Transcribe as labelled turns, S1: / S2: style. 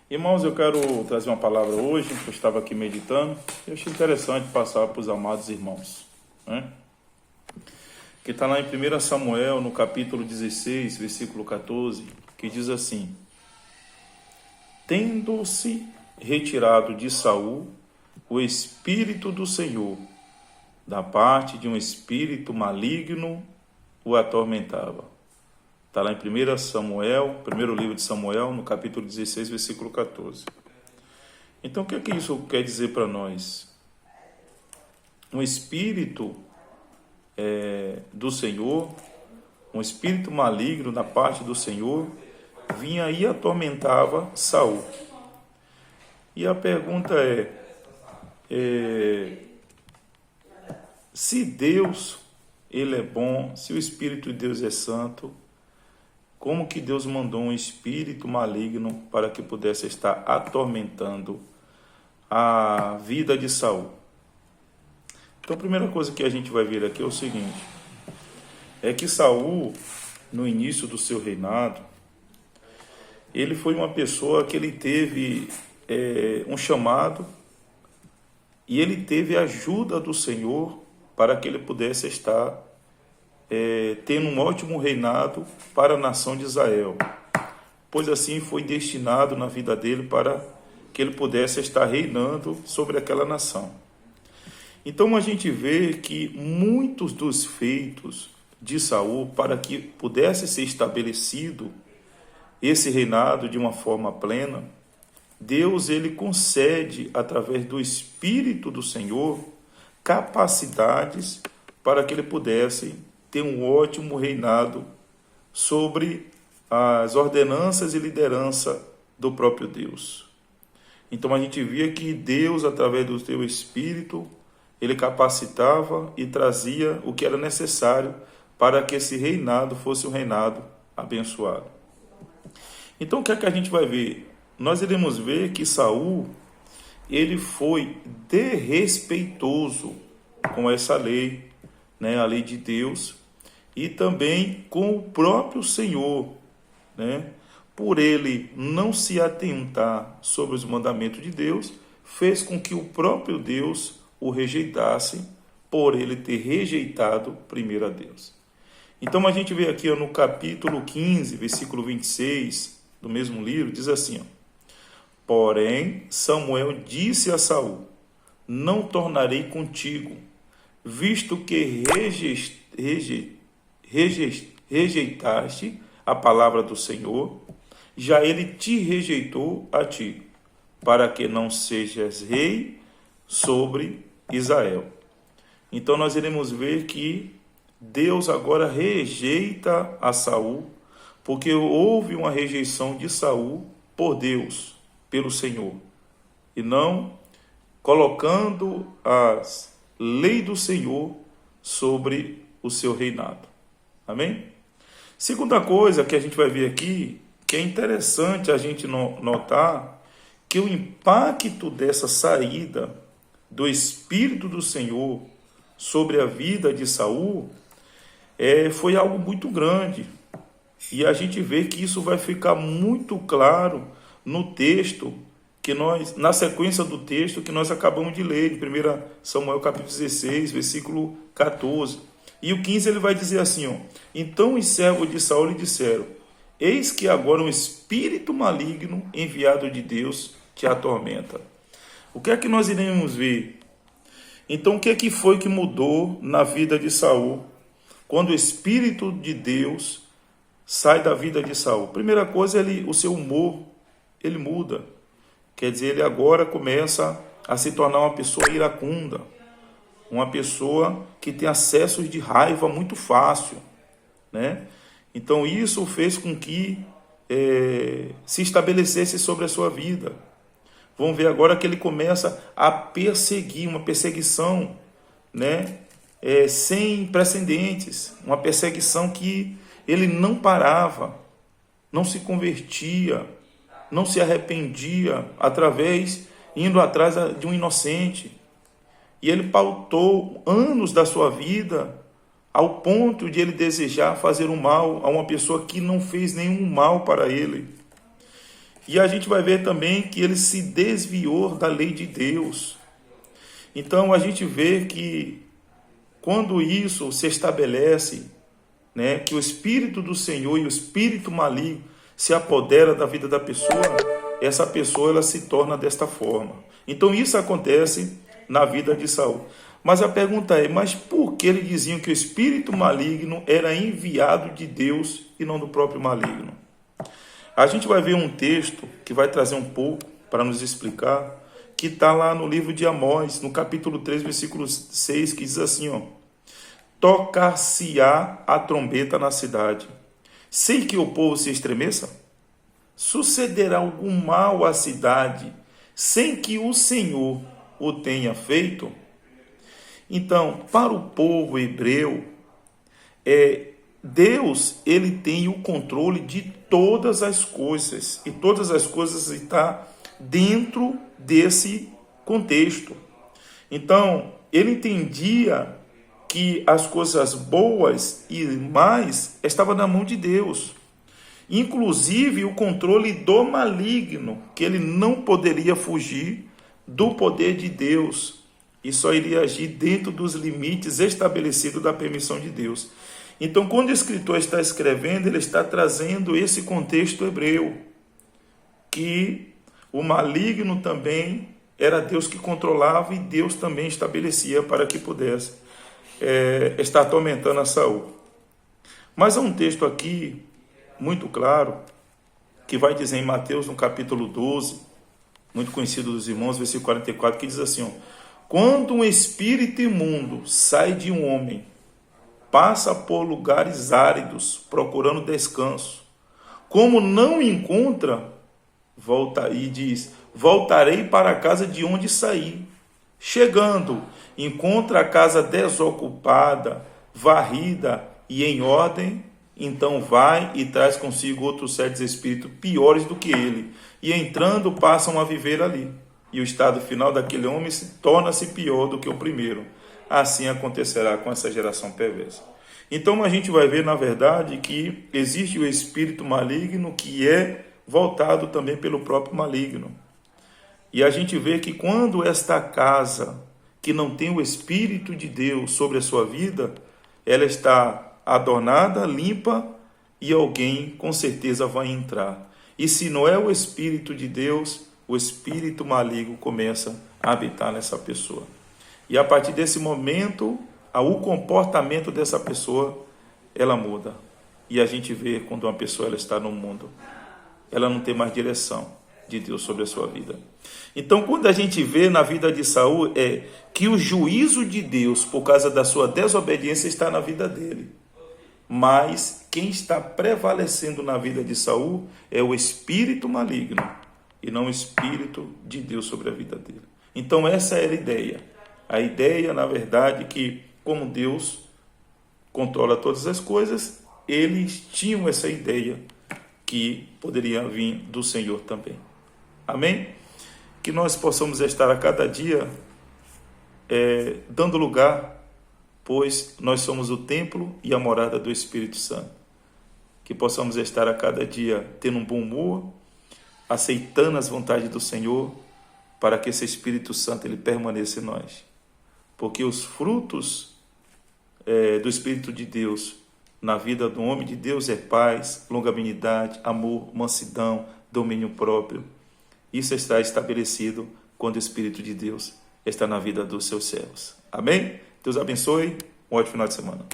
S1: Irmãos, eu quero trazer uma palavra hoje, que eu estava aqui meditando, e achei interessante passar para os amados irmãos, né? Que está lá em 1 Samuel, no capítulo 16, versículo 14, que diz assim: Tendo-se retirado de Saul o Espírito do Senhor, da parte de um espírito maligno o atormentava. Está lá em 1 Samuel, primeiro livro de Samuel, no capítulo 16, versículo 14. Então, o que é que isso quer dizer para nós? Um espírito do Senhor, um espírito maligno da parte do Senhor, vinha e atormentava Saul. E a pergunta se Deus, ele é bom, se o Espírito de Deus é santo, como que Deus mandou um espírito maligno para que pudesse estar atormentando a vida de Saul? Então, a primeira coisa que a gente vai ver aqui é o seguinte: é que Saul, no início do seu reinado, ele foi uma pessoa que ele teve um chamado e ele teve a ajuda do Senhor para que ele pudesse estar tendo um ótimo reinado para a nação de Israel, pois assim foi destinado na vida dele para que ele pudesse estar reinando sobre aquela nação. Então a gente vê que muitos dos feitos de Saul, para que pudesse ser estabelecido esse reinado de uma forma plena, Deus ele concede através do Espírito do Senhor capacidades para que ele pudesse ter um ótimo reinado sobre as ordenanças e liderança do próprio Deus. Então a gente via que Deus, através do seu Espírito, ele capacitava e trazia o que era necessário para que esse reinado fosse um reinado abençoado. Então o que é que a gente vai ver? Nós iremos ver que Saul, ele foi desrespeitoso com essa lei, né, a lei de Deus, e também com o próprio Senhor, né? Por ele não se atentar sobre os mandamentos de Deus, fez com que o próprio Deus o rejeitasse, por ele ter rejeitado primeiro a Deus. Então a gente vê aqui no capítulo 15, versículo 26, do mesmo livro, diz assim: Porém, Samuel disse a Saul: Não tornarei contigo, visto que rejeitaste a palavra do Senhor, já ele te rejeitou a ti, para que não sejas rei sobre Israel. Então nós iremos ver que Deus agora rejeita a Saul, porque houve uma rejeição de Saul por Deus, pelo Senhor, e não colocando as leis do Senhor sobre o seu reinado. Amém? Segunda coisa que a gente vai ver aqui, que é interessante a gente notar, que o impacto dessa saída do Espírito do Senhor sobre a vida de Saul foi algo muito grande. E a gente vê que isso vai ficar muito claro no texto, na sequência do texto que nós acabamos de ler, em 1 Samuel capítulo 16, versículo 14. E o 15 ele vai dizer assim: Então os servos de Saul lhe disseram: Eis que agora um espírito maligno enviado de Deus te atormenta. O que é que nós iremos ver? Então o que é que foi que mudou na vida de Saul quando o Espírito de Deus sai da vida de Saul? Primeira coisa, o seu humor ele muda. Quer dizer, ele agora começa a se tornar uma pessoa iracunda, uma pessoa que tem acessos de raiva muito fácil, né? Então isso fez com que se estabelecesse sobre a sua vida. Vamos ver agora que ele começa a perseguir, uma perseguição, né? Sem precedentes, uma perseguição que ele não parava, não se convertia, não se arrependia, indo atrás de um inocente. E ele pautou anos da sua vida ao ponto de ele desejar fazer o mal a uma pessoa que não fez nenhum mal para ele. E a gente vai ver também que ele se desviou da lei de Deus. Então a gente vê que quando isso se estabelece, né, que o Espírito do Senhor e o Espírito maligno se apodera da vida da pessoa, essa pessoa ela se torna desta forma. Então isso acontece na vida de Saul. Mas a pergunta é, mas por que eles diziam que o espírito maligno era enviado de Deus e não do próprio maligno? A gente vai ver um texto que vai trazer um pouco para nos explicar, que está lá no livro de Amós, no capítulo 3, versículo 6, que diz assim, ó: tocar-se-á a trombeta na cidade, sem que o povo se estremeça? Sucederá algum mal à cidade, sem que o Senhor o tenha feito? Então, para o povo hebreu, Deus ele tem o controle de todas as coisas, e todas as coisas estão dentro desse contexto. Então, ele entendia que as coisas boas e mais estavam na mão de Deus, inclusive o controle do maligno, que ele não poderia fugir do poder de Deus e só iria agir dentro dos limites estabelecidos da permissão de Deus. Então, quando o escritor está escrevendo, ele está trazendo esse contexto hebreu, que o maligno também era Deus que controlava e Deus também estabelecia para que pudesse estar atormentando a Saul. Mas há um texto aqui muito claro que vai dizer em Mateus, no capítulo 12, muito conhecido dos irmãos, versículo 44, que diz assim, ó: quando um espírito imundo sai de um homem, passa por lugares áridos, procurando descanso. Como não encontra, volta e diz: voltarei para a casa de onde saí. Chegando, encontra a casa desocupada, varrida e em ordem, então vai e traz consigo outros 7 espíritos piores do que ele, e entrando passam a viver ali. E o estado final daquele homem torna-se pior do que o primeiro. Assim acontecerá com essa geração perversa. Então a gente vai ver, na verdade, que existe o espírito maligno que é voltado também pelo próprio maligno. E a gente vê que quando esta casa, que não tem o Espírito de Deus sobre a sua vida, ela está adornada, limpa, e alguém com certeza vai entrar. E se não é o Espírito de Deus, o espírito maligno começa a habitar nessa pessoa. E a partir desse momento, o comportamento dessa pessoa, ela muda. E a gente vê quando uma pessoa ela está no mundo, ela não tem mais direção de Deus sobre a sua vida. Então, quando a gente vê na vida de Saul, é que o juízo de Deus, por causa da sua desobediência, está na vida dele. Mas quem está prevalecendo na vida de Saul é o espírito maligno, e não o Espírito de Deus sobre a vida dele. Então essa era a ideia. A ideia, na verdade, que como Deus controla todas as coisas, eles tinham essa ideia que poderia vir do Senhor também. Amém? Que nós possamos estar a cada dia dando lugar, pois nós somos o templo e a morada do Espírito Santo. Que possamos estar a cada dia tendo um bom humor, aceitando as vontades do Senhor, para que esse Espírito Santo ele permaneça em nós. Porque os frutos do Espírito de Deus na vida do homem de Deus é paz, longanimidade, amor, mansidão, domínio próprio. Isso está estabelecido quando o Espírito de Deus está na vida dos seus servos. Amém? Deus abençoe. Um ótimo final de semana.